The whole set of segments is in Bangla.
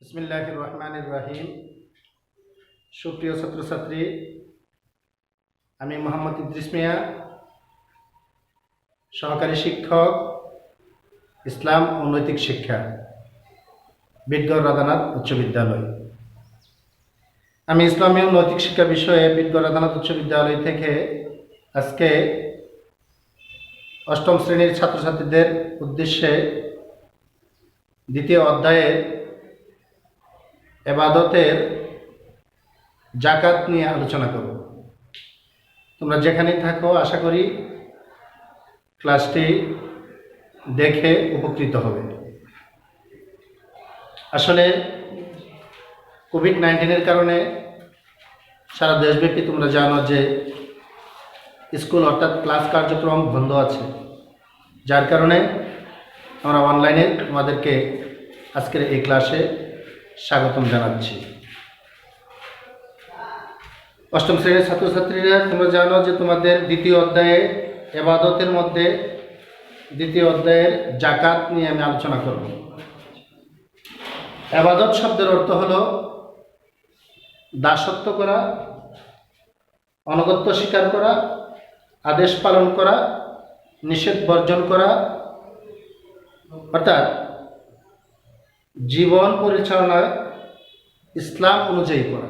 বিসমিল্লাহির রহমানির রহিম। সুপ্রিয় ছাত্রছাত্রী, আমি মোহাম্মদ ইদ্রিস মিয়া, সহকারী শিক্ষক, ইসলাম ও নৈতিক শিক্ষা, বিটগড় রাধানাথ উচ্চ বিদ্যালয়। আমি ইসলামী ও নৈতিক শিক্ষা বিষয়ে বিটগড় রাধানাথ উচ্চ বিদ্যালয় থেকে আজকে অষ্টম শ্রেণীর ছাত্রছাত্রীদের উদ্দেশ্যে দ্বিতীয় অধ্যায়ের ইবাদতের জাকাত নিয়ে আলোচনা করব। তোমরা যেখানেই থাকো আশা করি ক্লাসটি দেখে উপকৃত হবে। আসলে কোভিড-19 কারণে সারা দেশব্যাপী তোমরা জানো যে স্কুল অর্থাৎ ক্লাস কার্যক্রম বন্ধ আছে, যার কারণে আমরা অনলাইনে তোমাদেরকে আজকের এই ক্লাসে স্বাগতম জানাচ্ছি। অষ্টম শ্রেণীর ছাত্রছাত্রীরা, তোমরা জানো যে তোমাদের দ্বিতীয় অধ্যায়ে ইবাদতের মধ্যে দ্বিতীয় অধ্যায়ের জাকাত নিয়ে আমি আলোচনা করব। ইবাদত শব্দের অর্থ হলো দাসত্ব করা, আনুগত্য স্বীকার করা, আদেশ পালন করা, নিষেধ বর্জন করা, অর্থাৎ জীবন পরিচালনা ইসলাম অনুযায়ী করা।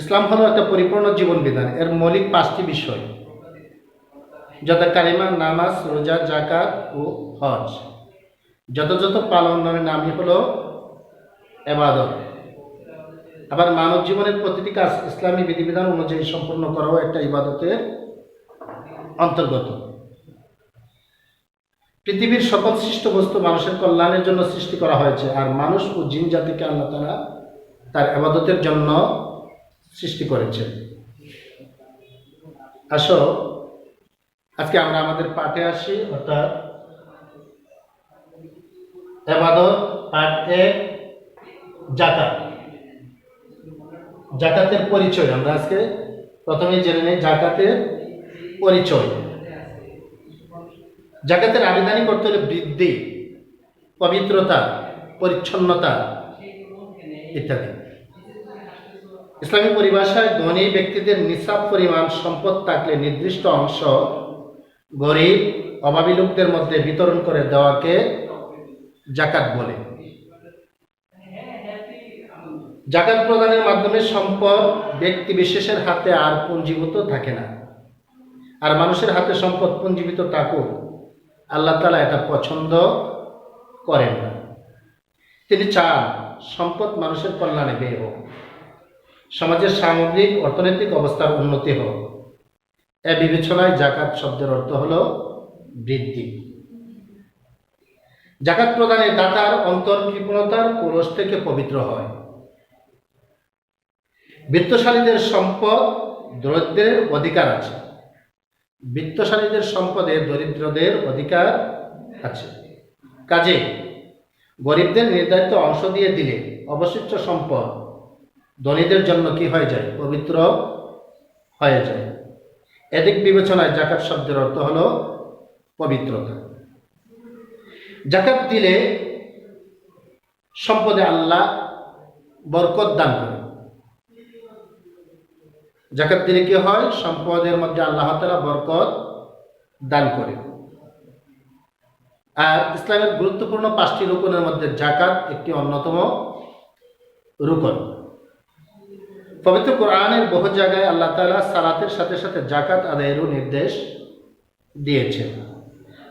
ইসলাম হলো একটা পরিপূর্ণ জীবন বিধান। এর মৌলিক 5টি বিষয়, যথা কালিমা, নামাজ, রোজা, জাকাত ও হজ। যথাযথ পালনের নামই হলো ইবাদত। আবার মানব জীবনের প্রতিটি কাজ ইসলামী বিধিবিধান অনুযায়ী সম্পন্ন করাও একটা ইবাদতের অন্তর্গত। পৃথিবীর সকল সৃষ্ট বস্তু মানুষের কল্যাণের জন্য সৃষ্টি করা হয়েছে, আর মানুষ ও জিন জাতিকে আল্লাহ তাআলা তার ইবাদতের জন্য সৃষ্টি করেছে। আসো আজকে আমরা আমাদের পাঠে আসি, অর্থাৎ ইবাদত পাঠ 1, জাকাত। জাকাতের পরিচয় আমরা আজকে প্রথমেই জেনে নেই জাকাতের পরিচয়। জাকাতের আবেদনই করতে হলে বৃদ্ধি, পবিত্রতা, পরিচ্ছন্নতা ইত্যাদি। ইসলামী পরিভাষায় ধনী ব্যক্তিদের নিসাব পরিমাণ সম্পদ থাকলে নির্দিষ্ট অংশ গরিব অভাবী লোকদের মধ্যে বিতরণ করে দেওয়াকে জাকাত বলে। জাকাত প্রদানের মাধ্যমে সম্পদ ব্যক্তি বিশেষের হাতে আর পুঞ্জীভূত থাকে না। আর মানুষের হাতে সম্পদ পুঞ্জীভূত থাকুক, আল্লাহ তাআলা এটা পছন্দ করেন না। তিনি চান সম্পদ মানুষের কল্যাণে ব্যয় হোক, সমাজের সামগ্রিক অর্থনৈতিক অবস্থার উন্নতি হোক। এ বিবেচনায় জাকাত শব্দের অর্থ হলো বৃদ্ধি। জাকাত প্রদানে দাতার অন্তর কৃপণতার কলস থেকে পবিত্র হয়। বিত্তশালীদের সম্পদ দরিদ্রের অধিকার আছে। বিত্তশালীদের সম্পদে দরিদ্রদের অধিকার আছে। কাজে গরিবদের নির্ধারিত অংশ দিয়ে দিলে অবশিষ্ট সম্পদ ধনীদের জন্য কি হয়ে যায়? পবিত্র হয়ে যায়। এদিক বিবেচনায় জাকাত শব্দের অর্থ হলো পবিত্রতা। জাকাত দিলে সম্পদে আল্লাহ বরকত দান করে। জাকাত দিলে কি হয়? সম্পদের মধ্যে আল্লাহ তাআলা বরকত দান করে। আর ইসলামের গুরুত্বপূর্ণ 5টি রুকনের মধ্যে জাকাত একটি অন্যতম রুকন। পবিত্র কোরআনের বহু জায়গায় আল্লাহ তাআলা সালাতের সাথে সাথে জাকাত আদায়েরও নির্দেশ দিয়েছেন।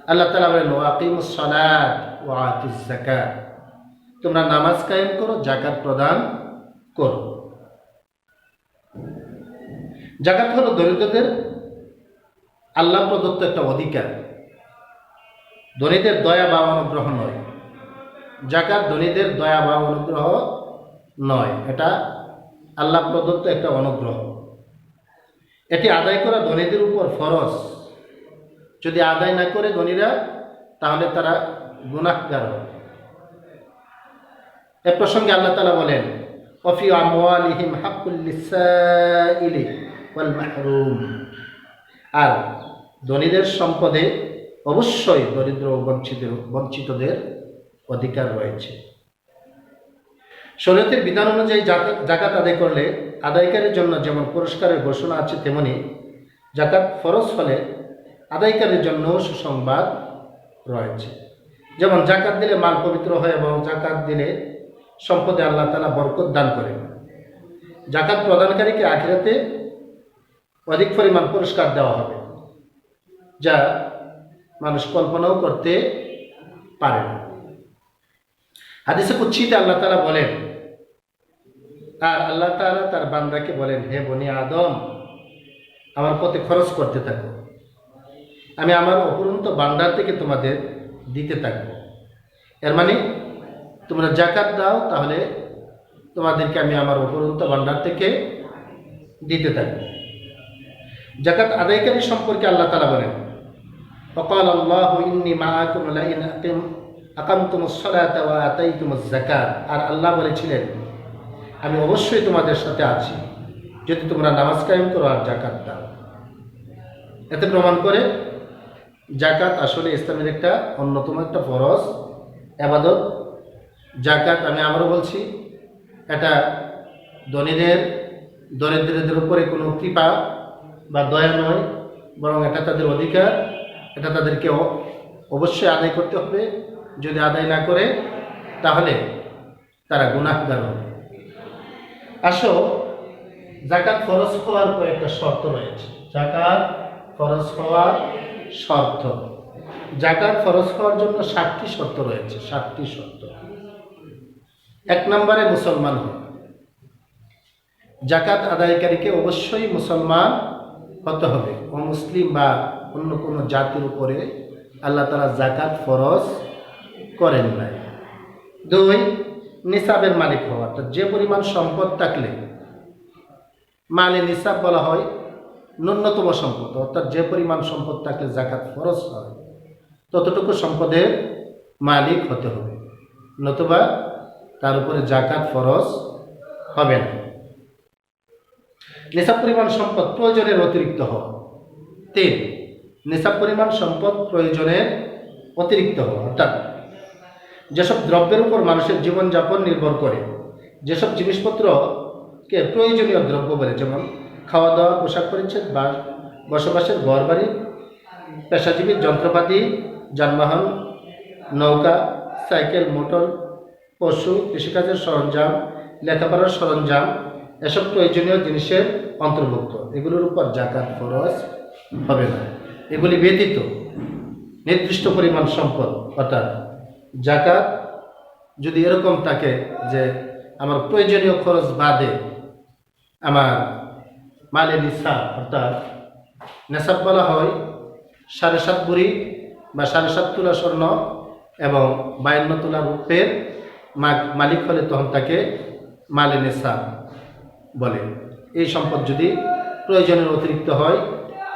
আল্লাহ তাআলা বলেন, ওয়াকিমুস সালাত ওয়া আতুজ যাকাত, তোমরা নামাজ কায়েম করো, জাকাত প্রদান করো। জাকাত হলো দরিদ্রদের আল্লাহ প্রদত্ত একটা অধিকার, ধনীদের দয়া বা অনুগ্রহ নয়। জাকাত ধনীদের দয়া বা অনুগ্রহ নয়, এটা আল্লাহ প্রদত্ত একটা অনুগ্রহ। এটি আদায় করা ধনীদের উপর ফরজ। যদি আদায় না করে ধনীরা, তাহলে তারা গুনাহগার হবে। এ প্রসঙ্গে আল্লাহ তাআলা বলেন, ওয়াফি আমওয়ালিহিম হাক্কুল লিসাইলি ওয়াল মাহরুম, আর ধনীদের সম্পদে অবশ্যই দরিদ্র ও বঞ্চিতদের অধিকার রয়েছে। শরীয়তের বিধান অনুযায়ী জাকাত আদায় করলে আদায়কারীর জন্য যেমন পুরস্কারের ঘোষণা আছে, তেমনি জাকাত ফরজ হলে আদায়কারীর জন্য সুসংবাদ রয়েছে। যেমন জাকাত দিলে মাল পবিত্র হয় এবং জাকাত দিলে সম্পদে আল্লাহ তাআলা বরকত দান করেন। জাকাত প্রদানকারীকে আখিরাতে অধিক পরিমাণ পুরস্কার দেওয়া হবে, যা মানুষ কল্পনাও করতে পারে না। হাদিসে কুদসিতে আল্লাহ তাআলা বলেন, আর আল্লাহ তাআলা তার বান্দাকে বলেন, হে বনি আদম, আমার পথে খরচ করতে থাকো, আমি আমার অপরন্ত ভান্ডার থেকে তোমাদের দিতে থাকবো। এর মানে তোমরা জাকাত দাও, তাহলে তোমাদেরকে আমি আমার অপরন্ত ভান্ডার থেকে দিতে থাকবো। জাকাত আদায়কারী সম্পর্কে আল্লাহ তাআলা বলেন, ওয়াকাল আল্লাহু ইন্নী মাআকুম লাইন আকামতুমুস সালাতা ওয়া আতাইতুমুজ যাকাত। আর আল্লাহ বলেছিলেন, আমি অবশ্যই তোমাদের সাথে আছি যদি তোমরা নামাজ কায়েম করো আর জাকাত দাও। এতে প্রমাণ করে জাকাত আসলে ইসলামের একটা অন্যতম একটা ফরজ ইবাদত। জাকাত, আমি আবারও বলছি, এটা দরিদ্রদের উপরে কোনো কৃপা বা দয়া নয়, বরং এটা তাদের অধিকার। এটা তাদেরকে অবশ্যই আদায় করতে হবে। যদি আদায় না করে তাহলে তারা গুনাহগার হবে। আসো, জাকাত ফরজ হওয়ার কয়েকটা শর্ত রয়েছে। জাকাত ফরজ হওয়ার শর্ত, জাকাত ফরজ হওয়ার জন্য 7টি শর্ত রয়েছে। 7টি শর্ত। 1 নম্বরে মুসলমান হওয়া। জাকাত আদায়কারীকে অবশ্যই মুসলমান হতে হবে। অমুসলিম বা অন্য কোনো জাতির উপরে আল্লাহ তাআলা জাকাত ফরজ করেন নাই। 2, নিসাবের মালিক হওয়া। অর্থাৎ যে পরিমাণ সম্পদ থাকলে, মালে নিসাব বলা হয় ন্যূনতম সম্পদ, অর্থাৎ যে পরিমাণ সম্পদ থাকলে জাকাত ফরজ হয়, ততটুকু সম্পদের মালিক হতে হবে, নতুবা তার উপরে জাকাত ফরজ হবে না। নিসাব পরিমাণ সম্পদ প্রয়োজনের অতিরিক্ত হওয়া। 3, নিসাব পরিমাণ সম্পদ প্রয়োজনের অতিরিক্ত হওয়া। অর্থাৎ যেসব দ্রব্যের উপর মানুষের জীবনযাপন নির্ভর করে, যেসব জিনিসপত্রকে প্রয়োজনীয় দ্রব্য বলে, যেমন খাওয়া দাওয়া, পোশাক পরিচ্ছদ, বসবাসের ঘর বাড়ি, পেশাজীবীর যন্ত্রপাতি, যানবাহন, নৌকা, সাইকেল, মোটর, পশু, কৃষিকাজের সরঞ্জাম, লেখাপড়ার সরঞ্জাম, এসব প্রয়োজনীয় জিনিসের অন্তর্ভুক্ত। এগুলোর উপর জাকাত ফরজ হবে না। এগুলি ব্যতীত নির্দিষ্ট পরিমাণ সম্পদ, অর্থাৎ জাকাত যদি এরকম থাকে যে আমার প্রয়োজনীয় খরচ বাদে আমার মালে নিসাব, অর্থাৎ নেসাব বলা হয় 7.5 ভরি বা 7.5 তোলা স্বর্ণ এবং 52 তোলা রূপের মালিক হলে তখন তাকে মালে নিসাব বলে। এই সম্পদ যদি প্রয়োজনের অতিরিক্ত হয়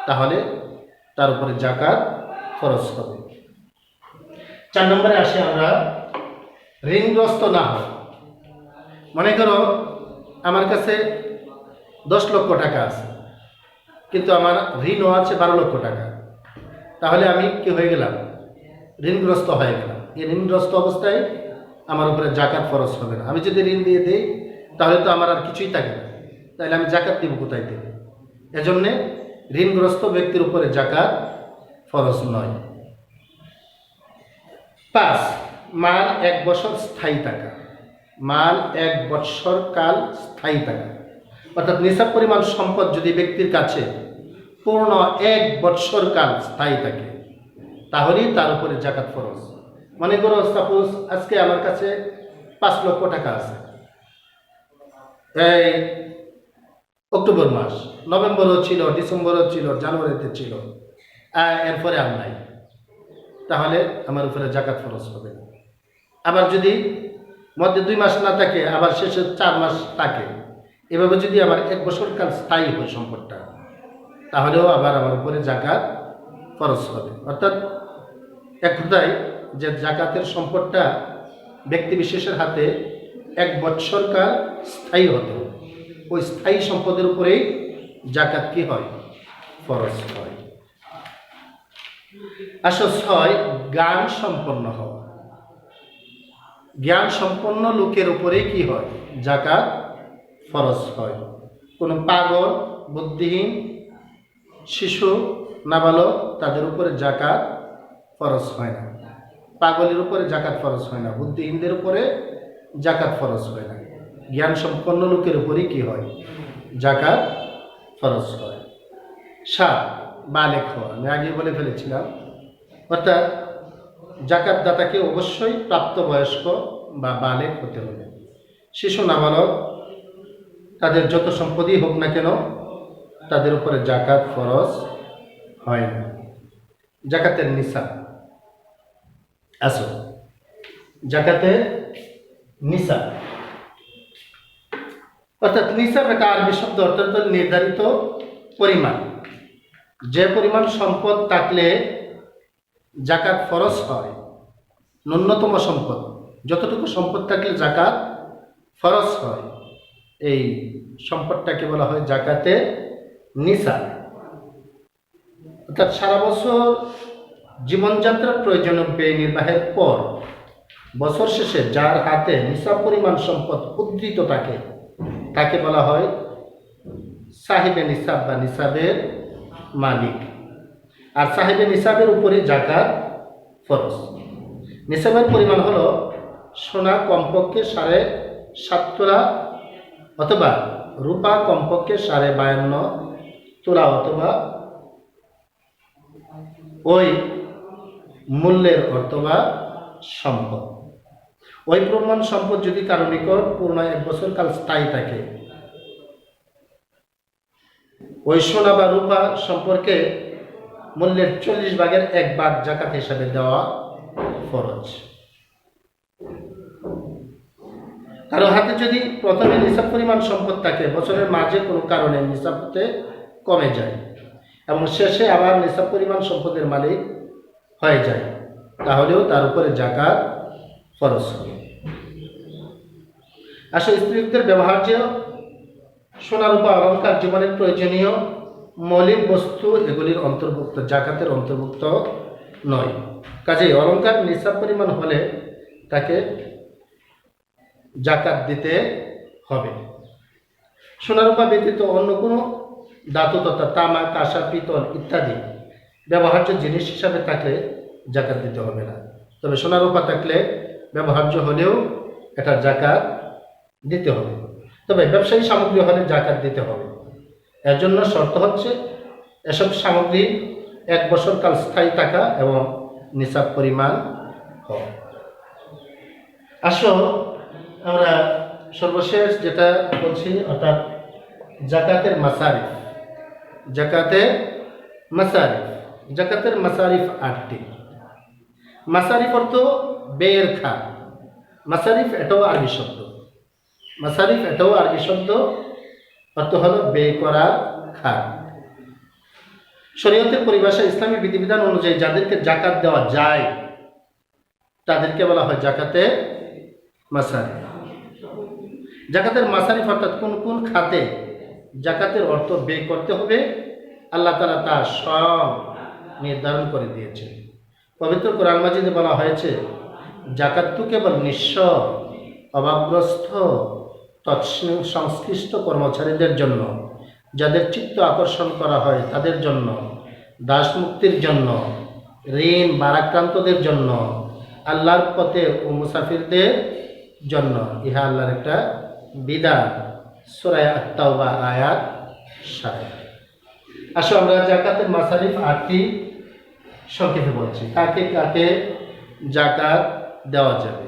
তাহলে তার উপরে জাকাত ফরজ হবে। 4 নম্বরে আসে আমরা ঋণগ্রস্ত না হয়। মনে করো আমার কাছে 10 লক্ষ টাকা আছে, কিন্তু আমার ঋণও আছে 12 লক্ষ টাকা, তাহলে আমি কি হয়ে গেলাম? ঋণগ্রস্ত হয়ে গেলাম। এই ঋণগ্রস্ত অবস্থায় আমার উপরে জাকাত ফরজ হবে না। আমি যদি ঋণ দিয়ে দিই তাহলে তো আমার আর কিছুই থাকে না, তাহলে আমি জাকাত দিব কোথায় থেকে? এজন্যে ঋণগ্রস্ত ব্যক্তির উপরে জাকাত ফরজ নয়। 5, মাল 1 বছর স্থায়ী থাকা। মাল 1 বৎসর কাল স্থায়ী থাকা, অর্থাৎ নিসাব পরিমাণ সম্পদ যদি ব্যক্তির কাছে পূর্ণ 1 বৎসর কাল স্থায়ী থাকে তাহলেই তার উপরে জাকাত ফরজ। মনে করো সাপোজ আজকে আমার কাছে 5 লক্ষ টাকা আছে, এই অক্টোবর মাস, নভেম্বরও ছিল, ডিসেম্বরও ছিল, জানুয়ারিতে ছিল, এরপরে আর নাই, তাহলে আমার উপরে জাকাত ফরজ হবে না। আবার যদি মধ্যে 2 মাস না থাকে, আবার শেষে 4 মাস থাকে, এভাবে যদি আবার 1 বছর কাল স্থায়ী হয় সম্পদটা, তাহলেও আবার আমার উপরে জাকাত ফরজ হবে। অর্থাৎ এক কথায় যে জাকাতের সম্পদটা ব্যক্তি বিশেষের হাতে 1 বৎসর কাল স্থায়ী হতে হবে, ওই স্থায়ী সম্পদের উপরেই জাকাত কি হয়? ফরজ হয়। আসো 6, গান সম্পন্ন হওয়া। জ্ঞান সম্পন্ন লোকের উপরে কি হয়? জাকাত ফরজ হয়। কোনো পাগল, বুদ্ধিহীন, শিশু, নাবালক তাদের উপরে জাকাত ফরজ হয় না। পাগলের উপরে জাকাত ফরজ হয় না, বুদ্ধিহীনদের উপরে জাকাত ফরজ হয় না। জ্ঞান সম্পন্ন লোকের উপরেই কি হয়? জাকাত ফরজ হয়। 7, বালেগ হওয়া। আমি আগে বলে ফেলেছিলাম, অর্থাৎ জাকাত দাতাকে অবশ্যই প্রাপ্তবয়স্ক বা বালেগ হতে হবে। শিশু, নাবালক তাদের যত সম্পদই হোক না কেন তাদের উপরে জাকাত ফরজ হয় না। জাকাতের নিসাব। আসো, জাকাতের নিসাব অর্থাৎ নিসাব একটা আরবি শব্দ, অর্থাৎ নির্ধারিত পরিমাণ। যে পরিমাণ সম্পদ থাকলে জাকাত ফরজ হয়, ন্যূনতম সম্পদ যতটুকু সম্পদ থাকলে জাকাত ফরজ হয়, এই সম্পদটাকে বলা হয় জাকাতে নিসাব। অর্থাৎ সারা বছর জীবনযাত্রার প্রয়োজনীয় ব্যয় নির্বাহের পর বছর শেষে যার হাতে নিসাব পরিমাণ সম্পদ উদ্ধৃত থাকে তাকে বলা হয় সাহিবে নিসাব বা নিসাবের মালিক। আর সাহিবে নিসাবের উপরে জাকাত ফরজ। নিসাবের পরিমাণ হলো সোনা কমপক্ষে 7.5 তোলা অথবা রূপা কমপক্ষে 52.5 তোলা অথবা ওই মূল্যের অর্থ বা সম্পদ। ওই প্রমাণ সম্পদ যদি কারো নিকট পূর্ণ 1 বছর কাল স্থায়ী থাকে, ওই সোনা বা রূপা সম্পর্কে মূল্যের 40/1 জাকাত হিসাবে দেওয়া ফরজ। কারো হাতে যদি প্রথমে নিসাব পরিমাণ সম্পদ থাকে, বছরের মাঝে কোনো কারণে নিসাব হতে কমে যায় এবং শেষে আবার নিসাব পরিমাণ সম্পদের মালিক হয়ে যায়, তাহলেও তার উপরে জাকাত ফরজ হবে। আসলে স্ত্রীদের ব্যবহার্য সোনা রূপা অলঙ্কার জীবনের প্রয়োজনীয় মৌলিক বস্তু এগুলির অন্তর্ভুক্ত, জাকাতের অন্তর্ভুক্ত নয়। কাজেই অলঙ্কার নিসাব পরিমাণ হলে তাকে জাকাত দিতে হবে। সোনা রূপা ব্যতীত অন্য কোনো ধাতু তথা তামা, কাঁসা, পিতল ইত্যাদি ব্যবহার্য জিনিস হিসাবে থাকলে জাকাত দিতে হবে না। তবে সোনা রূপা থাকলে ব্যবহার্য হলেও এটা জাকাত দিতে হবে। তবে ব্যবসায়ী সামগ্রী হলে জাকাত দিতে হবে। এর জন্য শর্ত হচ্ছে এসব সামগ্রী 1 বছর কাল স্থায়ী থাকা এবং নিসাব পরিমাণ হওয়া। আসো আমরা সর্বশেষ যেটা বলছি, অর্থাৎ জাকাতের মাসারিফ। জাকাতের মাসারিফ, জাকাতের মাসারিফ 8টি। মাসারিফ অর্থ ব্যয়ের খাত। মাসারিফ এটাও আরবি শব্দ। মাসারিফ এটাও আরবি শব্দ, অর্থ হলো ব্যয় করার খাত। শরীয়তের পরিভাষায় ইসলামী বিধিবিধান অনুযায়ী যাদেরকে জাকাত দেওয়া যায় তাদেরকে বলা হয় জাকাতের মাসারিফ। জাকাতের মাসারিফ অর্থাৎ কোন কোন খাতে জাকাতের অর্থ ব্যয় করতে হবে আল্লাহ তাআলা তা স্বয়ং নির্ধারণ করে দিয়েছেন। পবিত্র কোরআন মাজিদে বলা হয়েছে, জাকাত তো কেবল নিঃস্ব, অভাবগ্রস্ত, সংশ্লিষ্ট কর্মচারীদের জন্য, যাদের চিত্ত আকর্ষণ করা হয় তাদের জন্য, দাস মুক্তির জন্য, ঋণ ভারাক্রান্তদের জন্য, আল্লাহর পথে ও মুসাফিরদের জন্য। ইহা আল্লাহর একটা বিধান। সূরা আত-তাওবা আয়াত 7। আসো আমরা জাকাতের মাসারিফ 8টি সংক্ষেপে বলছি। কাকে কাকে জাকাত দেওয়া যাবে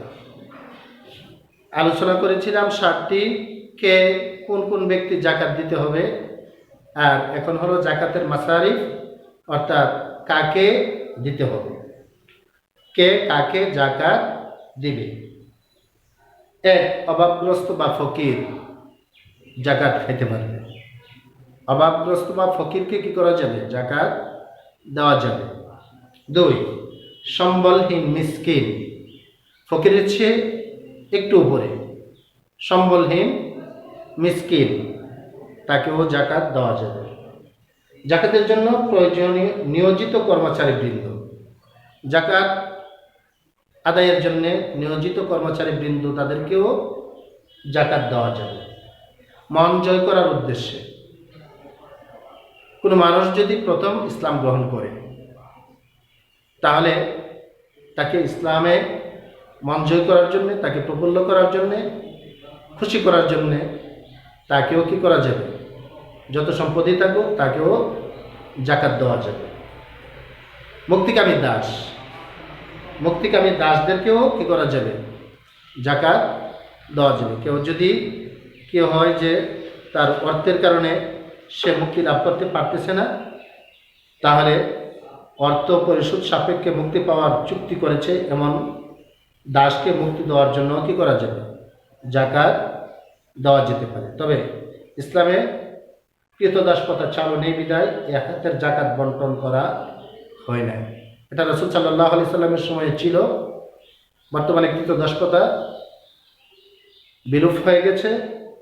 আলোচনা করেছিলাম 7টি। কে কোন কোন ব্যক্তি জাকাত দিতে হবে, আর এখন হলো জাকাতের মাসারিফ অর্থাৎ কাকে দিতে হবে, কে কাকে জাকাত দিবে। 1, অভাবগ্রস্ত বা ফকির জাকাত খাইতে পারবে। অভাবগ্রস্ত বা ফকিরকে কি করা যাবে? জাকাত দেওয়া যাবে। 2, সম্বলহীন মিসকিন, ফকিরের চেয়ে একটু উপরে সম্বলহীন মিসকিন, তাকেও জাকাত দেওয়া যাবে। জাকাতের জন্য প্রয়োজনীয় নিয়োজিত কর্মচারী বৃন্দ। জাকাত আদায়ের জন্যে নিয়োজিত কর্মচারী বৃন্দ তাদেরকেও জাকাত দেওয়া যাবে। মন জয় করার উদ্দেশ্যে কোনো মানুষ যদি প্রথম ইসলাম গ্রহণ করে, তাহলে তাকে ইসলামে মন জয় করার জন্যে, তাকে প্রফুল্ল করার জন্যে, খুশি করার জন্যে তাকেও কি করা যাবে, যত সম্পত্তি থাকুক তাকেও জাকাত দেওয়া যাবে। মুক্তিকামী দাসদেরকেও কি করা যাবে, জাকাত দেওয়া যাবে। কেউ হয় যে তার অর্থের কারণে সে মুক্তি লাভ করতে পারতেছে না, তাহলে অর্থ পরিশোধ সাপেক্ষে মুক্তি পাওয়ার চুক্তি করেছে এমন দাসকে মুক্তি দেওয়ার জন্য কি করা যাবে, জাকাত দেওয়া যেতে পারে। তবে ইসলামে কৃতদাস প্রথা চালু নেই বিদায় এক হাতের জাকাত বন্টন করা হয় না। এটা রাসূল সাল্লাল্লাহু আলাইহি সাল্লামের সময়ে ছিল, বর্তমানে কৃতদাস প্রথা বিলুপ্ত হয়ে গেছে,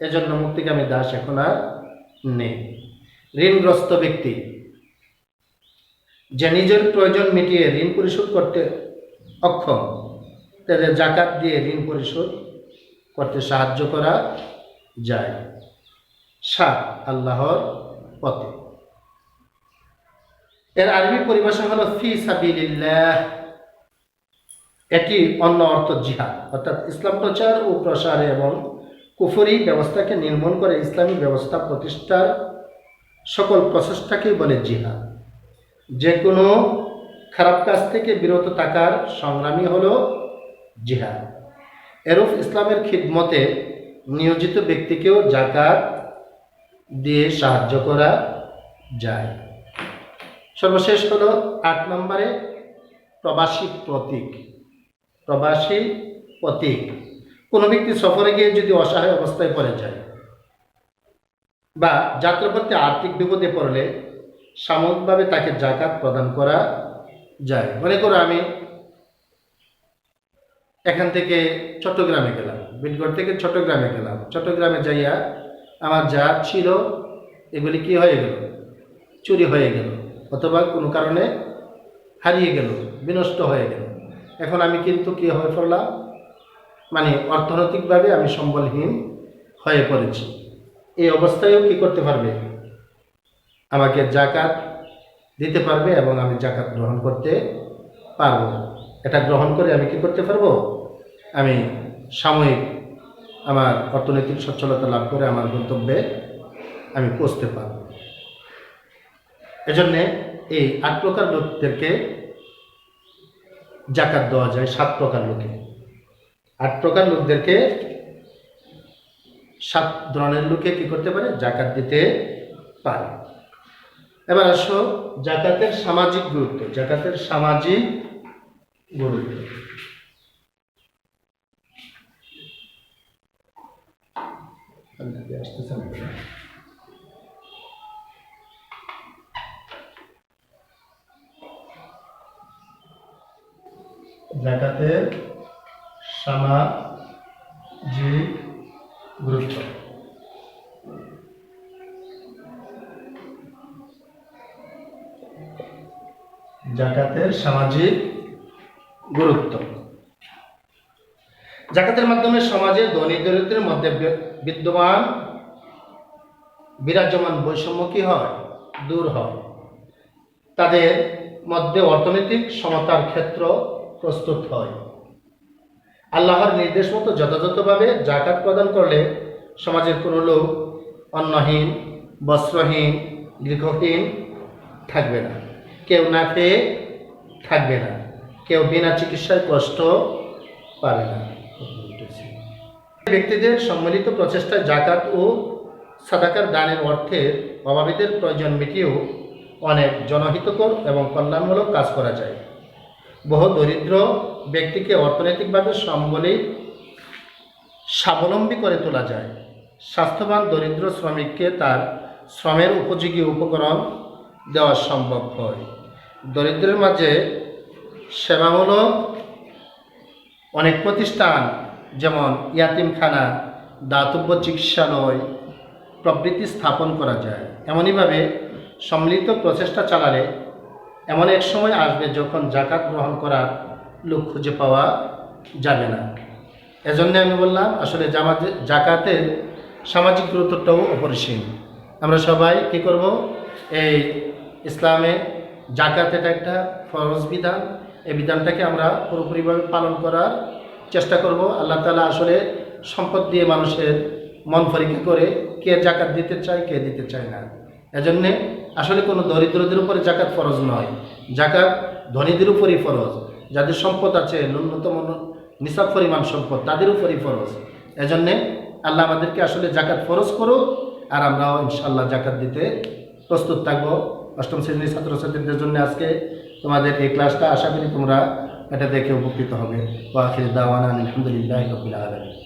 এজন্য মুক্তিকামী দাস এখন আর নেই। ঋণগ্রস্ত ব্যক্তি যে নিজের প্রয়োজন মিটিয়ে ঋণ পরিশোধ করতে অক্ষম, তাদের জাকাত দিয়ে ঋণ পরিশোধ করতে সাহায্য করা যায়। 7 আল্লাহর পথে। এর আরবি পরিভাষা হলো ফি সাবিলিল্লাহ। এটি অন্য অর্থ জিহাদ, অর্থাৎ ইসলাম প্রচার ও প্রসারে এবং কুফরি ব্যবস্থাকে নির্মূল করে ইসলামী ব্যবস্থা প্রতিষ্ঠার সকল প্রচেষ্টাকেই বলে জিহাদ। যে কোনো খারাপ কাজ থেকে বিরত থাকার সংগ্রামী হলো জিহাদ। এরূপ ইসলামের খিদমতে নিয়োজিত ব্যক্তিকেও জাকাত দিয়ে সাহায্য করা যায়। সর্বশেষ হলো 8 নম্বরে প্রবাসী প্রতীক। কোনো ব্যক্তি সফরে গিয়ে যদি অসহায় অবস্থায় পড়ে যায় বা যাত্রাপথে আর্থিক বিপদে পড়লে সাময়িকভাবে তাকে জাকাত প্রদান করা যায়। মনে করো আমি এখান থেকে চট্টগ্রামে গেলাম, বিটগড় থেকে চট্টগ্রামে গেলাম, চট্টগ্রামে যাইয়া আমার যা ছিল এগুলি কি হয়ে গেল, চুরি হয়ে গেল, অথবা কোনো কারণে হারিয়ে গেল, বিনষ্ট হয়ে গেল। এখন আমি কিন্তু কি হয়ে পড়লাম, মানে অর্থনৈতিকভাবে আমি সম্বলহীন হয়ে পড়েছি। এই অবস্থায়ও কি করতে পারবে, আমাকে জাকাত দিতে পারবে এবং আমি জাকাত গ্রহণ করতে পারবো। এটা গ্রহণ করে আমি কি করতে পারবো, আমি সাময়িক আমার অর্থনৈতিক সচ্ছলতা লাভ করে আমার গন্তব্যে আমি পৌঁছতে পারব। এজন্যে এই 8 প্রকার লোকদেরকে জাকাত দেওয়া যায়। 7 প্রকার লোকে, 8 প্রকার লোকদেরকে 7 ধরনের লোকে কি করতে পারে, জাকাত দিতে পারে। এবার আসো জাকাতের সামাজিক গুরুত্ব। জাকাতের সামাজিক গুরুত্ব। জাকাতের সামাজিক গুরুত্ব। জাকাতের মাধ্যমে সমাজের ধনী দরিদ্রের মধ্যে বিরাজমান বৈষম্য কি হয়, দূর হয়। তাদের মধ্যে অর্থনৈতিক সমতার ক্ষেত্র প্রস্তুত হয়। আল্লাহর নির্দেশ মতো যথাযথভাবে জাকাত প্রদান করলে সমাজের কোনো লোক অন্নহীন, বস্ত্রহীন, গৃহহীন থাকবে না, কেউ না খেয়ে থাকবে না, কেউ বিনা চিকিৎসায় কষ্ট পাবে না। ব্যক্তিদের সম্মিলিত প্রচেষ্টায় জাকাত ও সাদাকার দানের অর্থের অভাবীদের প্রয়োজন মিটিয়েও অনেক জনহিতকর এবং কল্যাণমূলক কাজ করা যায়। বহু দরিদ্র ব্যক্তিকে অর্থনৈতিকভাবে স্বাবলম্বী করে তোলা যায়। স্বাস্থ্যবান দরিদ্র শ্রমিককে তার শ্রমের উপযোগী উপকরণ দেওয়া সম্ভব হয়। দরিদ্রের মাঝে সেবামূলক অনেক প্রতিষ্ঠান যেমন ইয়াতিমখানা, দাতব্য চিকিৎসালয় প্রভৃতি স্থাপন করা যায়। এমনইভাবে সম্মিলিত প্রচেষ্টা চালালে এমন এক সময় আসবে যখন জাকাত গ্রহণ করার লোক খুঁজে পাওয়া যাবে না। এজন্য আমি বললাম আসলে জাকাতের সামাজিক গুরুত্বটাও অপরিসীম। আমরা সবাই কি করব, এই ইসলামে জাকাত এটা একটা ফরজ বিধান, এই বিধানটাকে আমরা পুরোপুরিভাবে পালন করার চেষ্টা করব। আল্লাহ তাআলা আসলে সম্পদ দিয়ে মানুষের মন পরীক্ষা করে কে জাকাত দিতে চায় কে দিতে চায় না। এজন্যে আসলে কোনো দরিদ্রদের উপরে জাকাত ফরজ নয়, জাকাত ধনীদের উপরই ফরজ। যাদের সম্পদ আছে ন্যূনতম নিসাব পরিমাণ সম্পদ তাদের উপরই ফরজ। এজন্যে আল্লাহ আমাদেরকে আসলে জাকাত ফরজ করো, আর আমরাও ইনশাআল্লাহ জাকাত দিতে প্রস্তুত থাকবো। অষ্টম শ্রেণীর ছাত্রছাত্রীদের জন্য আজকে তোমাদের এই ক্লাসটা, আশা করি তোমরা এটা দেখে উপকৃত হবে। ওয়া আখির দাওয়ানা আলহামদুলিল্লাহি রাব্বিল আলামিন।